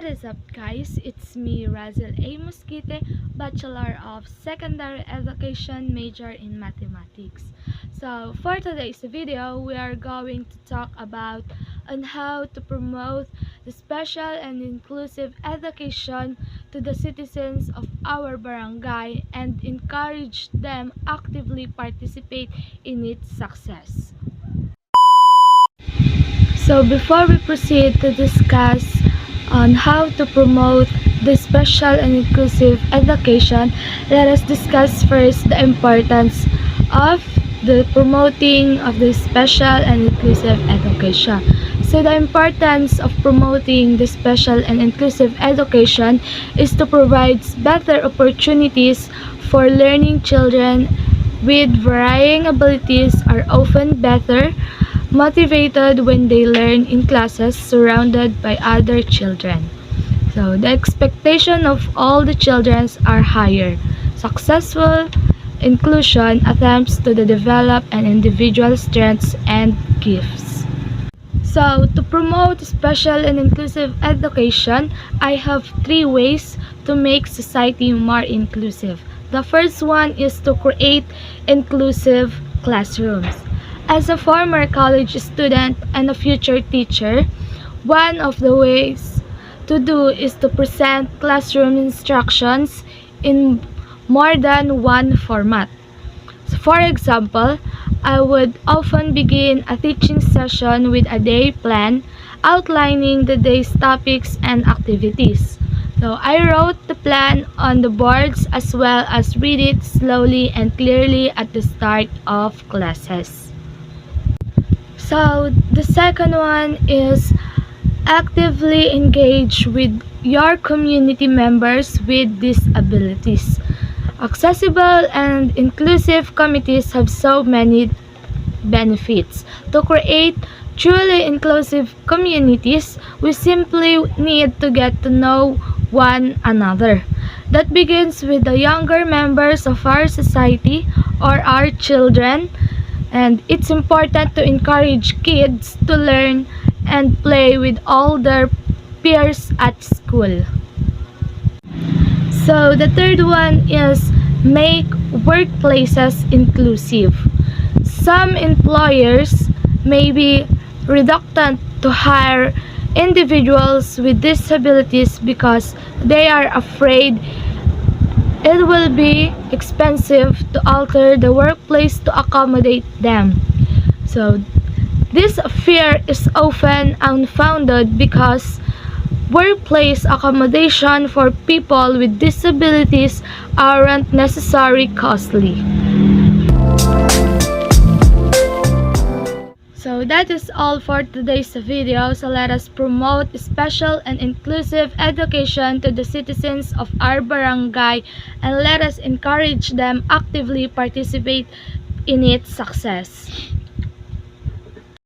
is up, guys? It's me, Razel A. Mosquite, Bachelor of Secondary Education, major in Mathematics. So, for today's video, we are going to talk about on how to promote the special and inclusive education to the citizens of our barangay and encourage them actively participate in its success. So before we proceed to discuss on how to promote the special and inclusive education, let us discuss first the importance of the promoting of the special and inclusive education. So the importance of promoting the special and inclusive education is to provide better opportunities for learning. Children with varying abilities are often better motivated when they learn in classes surrounded by other children. So the expectation of all the children are higher. Successful inclusion attempts to develop an individual strengths and gifts. So to promote special and inclusive education, I have three ways to make society more inclusive. The first one is to create inclusive classrooms. As a former college student and a future teacher, one of the ways to do is to present classroom instructions in more than one format. So for example, I would often begin a teaching session with a day plan outlining the day's topics and activities. So I wrote the plan on the boards as well as read it slowly and clearly at the start of classes. So the second one is actively engage with your community members with disabilities. Accessible and inclusive committees have so many benefits. To create truly inclusive communities, we simply need to get to know one another. That begins with the younger members of our society or our children. And it's important to encourage kids to learn and play with all their peers at school. So the third one is make workplaces inclusive. Some employers may be reluctant to hire individuals with disabilities because they are afraid it will be expensive to alter the workplace to accommodate them. So this fear is often unfounded because workplace accommodation for people with disabilities aren't necessarily costly. So that is all for today's video. So let us promote special and inclusive education to the citizens of our barangay and let us encourage them actively participate in its success.